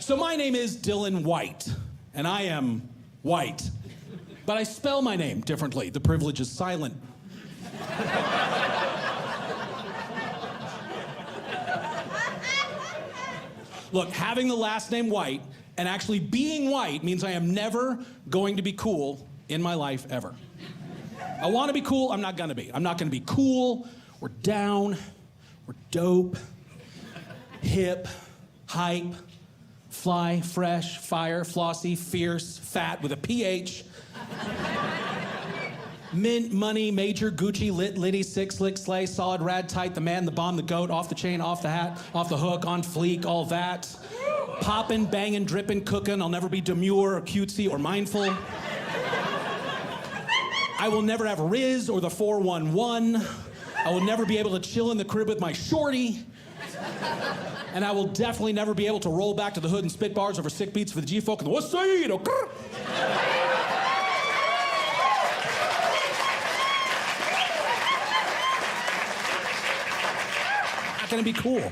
So my name is Dylan White, and I am white. But I spell my name differently. The privilege is silent. Look, having the last name White and actually being white means I am never going to be cool in my life ever. I want to be cool, I'm not gonna be. I'm not gonna be cool, or down, or dope, hip, hype, fly, fresh, fire, flossy, fierce, fat with a PH. Mint, money, major, Gucci, lit, litty, sick, slick, slay, solid, rad, tight, the man, the bomb, the goat, off the chain, off the hat, off the hook, on fleek, all that. Poppin', bangin', drippin', cookin', I'll never be demure or cutesy or mindful. I will never have Riz or the 411. I will never be able to chill in the crib with my shorty. And I will definitely never be able to roll back to the hood and spit bars over sick beats for the G-Folk and the what's say, Not gonna be cool.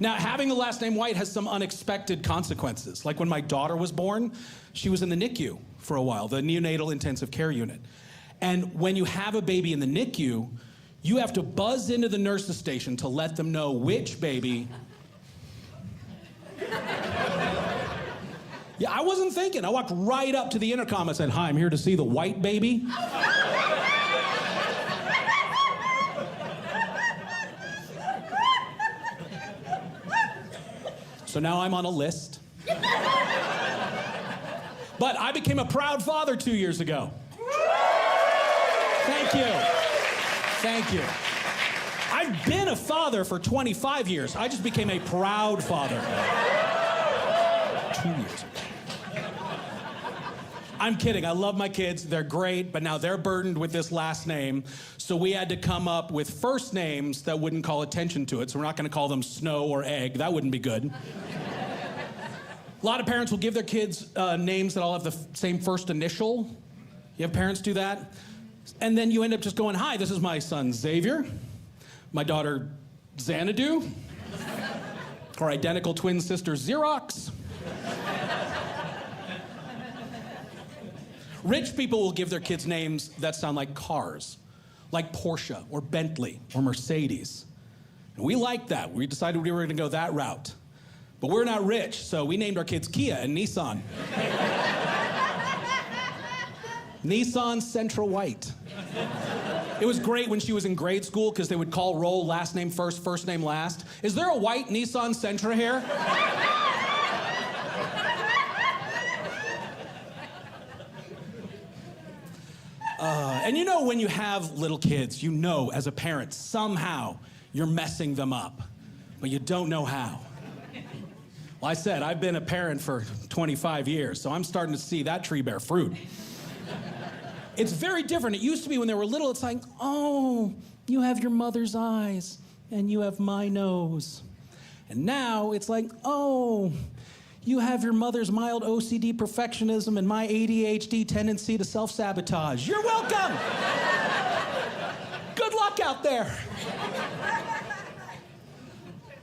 Now, having the last name White has some unexpected consequences. Like when my daughter was born, she was in the NICU for a while, the neonatal intensive care unit. And when you have a baby in the NICU, you have to buzz into the nurse's station to let them know which baby. Yeah, I wasn't thinking. I walked right up to the intercom and said, "Hi, I'm here to see the white baby." So now I'm on a list. But I became a proud father 2 years ago. Thank you. Thank you. I've been a father for 25 years. I just became a proud father 2 years ago. I'm kidding. I love my kids. They're great, but now they're burdened with this last name. So we had to come up with first names that wouldn't call attention to it. So we're not going to call them Snow or Egg. That wouldn't be good. A lot of parents will give their kids names that all have the same first initial. You have parents do that? And then you end up just going, "Hi, this is my son Xavier, my daughter Xanadu, our identical twin sister Xerox." Rich people will give their kids names that sound like cars, like Porsche or Bentley or Mercedes. And we liked that. We decided we were gonna go that route. But we're not rich, so we named our kids Kia and Nissan. Nissan Sentra White. It was great when she was in grade school because they would call roll last name first, first name last. "Is there a white Nissan Sentra here?" And you know when you have little kids, you know as a parent, somehow you're messing them up, but you don't know how. Well, I said, I've been a parent for 25 years, so I'm starting to see that tree bear fruit. It's very different. It used to be when they were little, it's like, "Oh, you have your mother's eyes, and you have my nose." And now it's like, "Oh, you have your mother's mild OCD perfectionism and my ADHD tendency to self-sabotage. You're welcome. Good luck out there."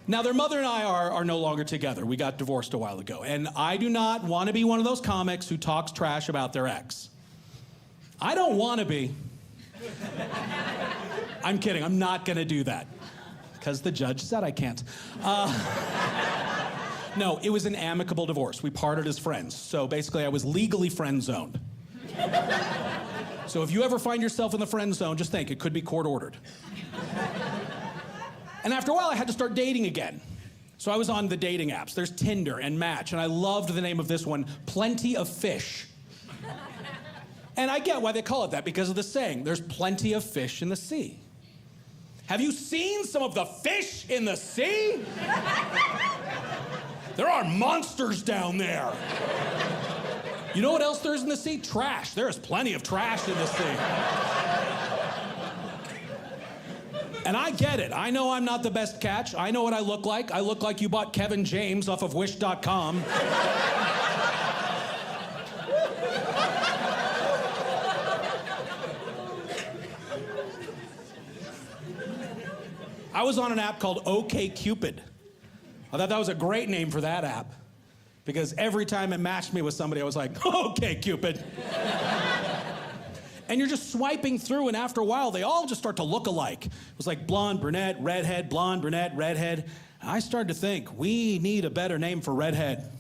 Now, their mother and I are no longer together. We got divorced a while ago. And I do not want to be one of those comics who talks trash about their ex. I don't want to be. I'm kidding. I'm not going to do that. Because the judge said I can't. No, it was an amicable divorce. We parted as friends. So basically, I was legally friend-zoned. So if you ever find yourself in the friend zone, just think, it could be court-ordered. And after a while, I had to start dating again. So I was on the dating apps. There's Tinder and Match, and I loved the name of this one, Plenty of Fish. And I get why they call it that, because of the saying, there's plenty of fish in the sea. Have you seen some of the fish in the sea? There are monsters down there. You know what else there is in the sea? Trash. There is plenty of trash in the sea. And I get it. I know I'm not the best catch. I know what I look like. I look like you bought Kevin James off of Wish.com. I was on an app called OkCupid. I thought that was a great name for that app. because every time it matched me with somebody, I was like, okay, Cupid. And you're just swiping through, and after a while, they all just start to look alike. It was like blonde, brunette, redhead, blonde, brunette, redhead. And I started to think, we need a better name for redhead.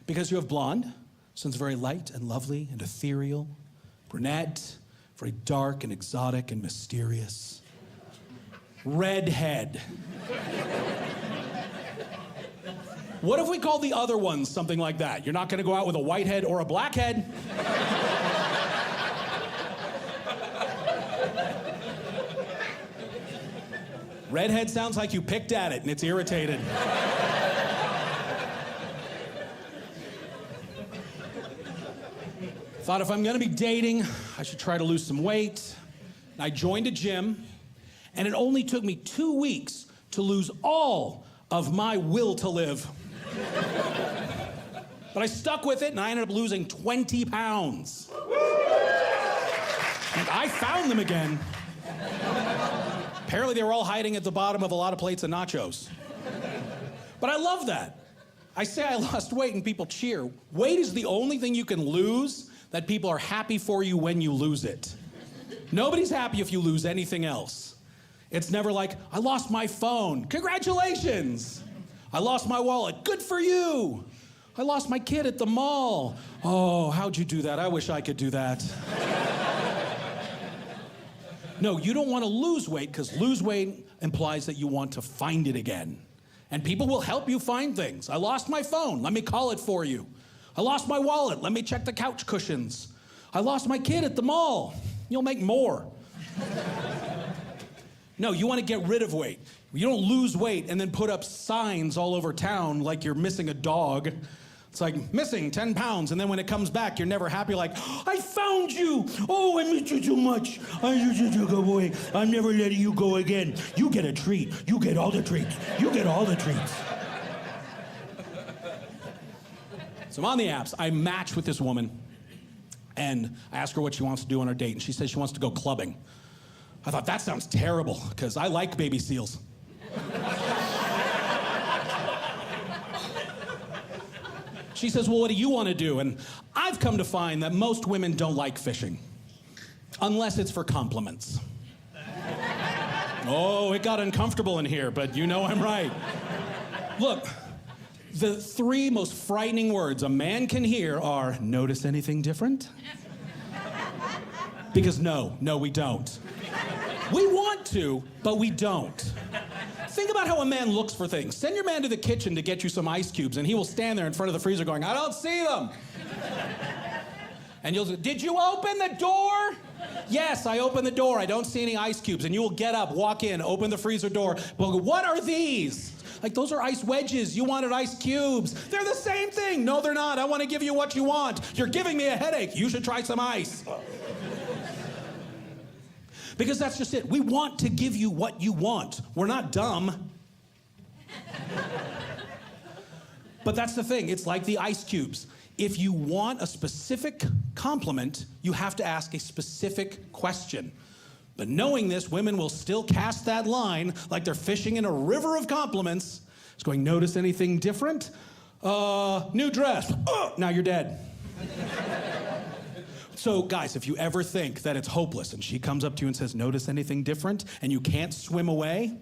Because you have blonde, sounds very light and lovely and ethereal. Brunette, very dark and exotic and mysterious. Redhead. What if we called the other ones something like that? You're not gonna go out with a whitehead or a blackhead. Redhead sounds like you picked at it and it's irritated. Thought if I'm gonna be dating, I should try to lose some weight. And I joined a gym, and it only took me 2 weeks to lose all of my will to live. But I stuck with it, and I ended up losing 20 pounds. And I found them again. Apparently they were all hiding at the bottom of a lot of plates of nachos. But I love that. I say I lost weight and people cheer. Weight is the only thing you can lose that people are happy for you when you lose it. Nobody's happy if you lose anything else. It's never like, I lost my phone. Congratulations. I lost my wallet. Good for you. I lost my kid at the mall. Oh, how'd you do that? I wish I could do that. No, you don't want to lose weight, because lose weight implies that you want to find it again. And people will help you find things. I lost my phone. Let me call it for you. I lost my wallet. Let me check the couch cushions. I lost my kid at the mall. You'll make more. No, you want to get rid of weight. You don't lose weight and then put up signs all over town like you're missing a dog. It's like, missing 10 pounds, and then when it comes back, you're never happy, like, I found you! Oh, I missed you too much! I just took away. I'm never letting you go again. You get a treat. You get all the treats. You get all the treats. So I'm on the apps. I match with this woman, and I ask her what she wants to do on our date, and she says she wants to go clubbing. I thought, that sounds terrible, because I like baby seals. She says, well, what do you want to do? And I've come to find that most women don't like fishing, unless it's for compliments. Oh, it got uncomfortable in here, but you know I'm right. Look, the 3 most frightening words a man can hear are, notice anything different? Because no, we don't. We want to, but we don't. Think about how a man looks for things. Send your man to the kitchen to get you some ice cubes, and he will stand there in front of the freezer going, I don't see them. And you'll say, did you open the door? Yes, I opened the door. I don't see any ice cubes. And you will get up, walk in, open the freezer door. We'll go, what are these? Like, those are ice wedges. You wanted ice cubes. They're the same thing. No, they're not. I want to give you what you want. You're giving me a headache. You should try some ice. Because that's just it. We want to give you what you want. We're not dumb. But that's the thing. It's like the ice cubes. If you want a specific compliment, you have to ask a specific question. But knowing this, women will still cast that line like they're fishing in a river of compliments. It's going, notice anything different? New dress. Now you're dead. So, guys, if you ever think that it's hopeless and she comes up to you and says, notice anything different, and you can't swim away,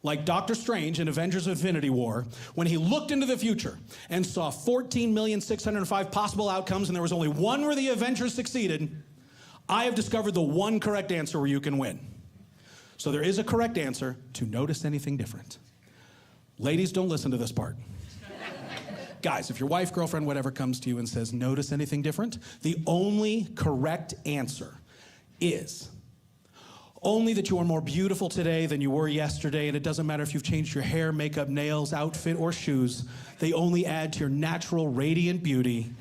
like Doctor Strange in Avengers Infinity War, when he looked into the future and saw 14,605 possible outcomes and there was only one where the Avengers succeeded, I have discovered the one correct answer where you can win. So there is a correct answer to notice anything different. Ladies, don't listen to this part. Guys, if your wife, girlfriend, whatever comes to you and says, notice anything different, the only correct answer is only that you are more beautiful today than you were yesterday, and it doesn't matter if you've changed your hair, makeup, nails, outfit, or shoes. They only add to your natural, radiant beauty.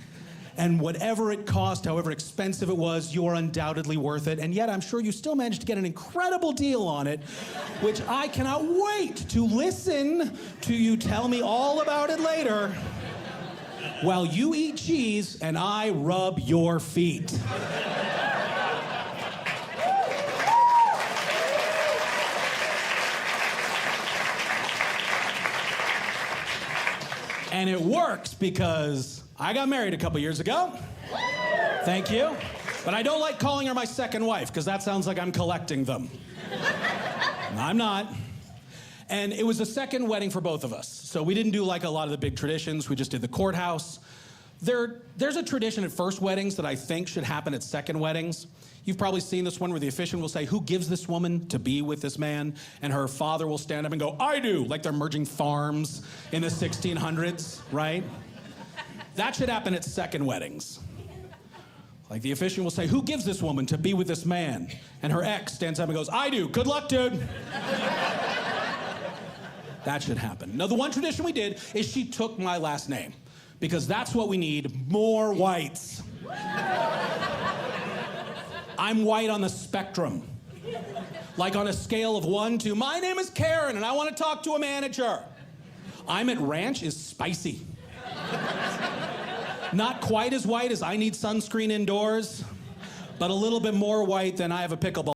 And whatever it cost, however expensive it was, you are undoubtedly worth it. And yet, I'm sure you still managed to get an incredible deal on it, which I cannot wait to listen to you tell me all about it later, while you eat cheese and I rub your feet. And it works because I got married a couple years ago. Thank you. But I don't like calling her my second wife because that sounds like I'm collecting them. I'm not. And it was a second wedding for both of us. So we didn't do like a lot of the big traditions. We just did the courthouse. There's a tradition at first weddings that I think should happen at second weddings. You've probably seen this one where the officiant will say, "Who gives this woman to be with this man?" And her father will stand up and go, "I do," like they're merging farms in the 1600s, right? That should happen at second weddings. Like the officiant will say, "Who gives this woman to be with this man?" And her ex stands up and goes, "I do. Good luck, dude." That should happen. Now, the one tradition we did is she took my last name because that's what we need, more whites. I'm white on the spectrum. Like on a scale of 1 to, "My name is Karen and I want to talk to a manager." I'm at ranch is spicy. Not quite as white as I need sunscreen indoors, but a little bit more white than I have a pickleball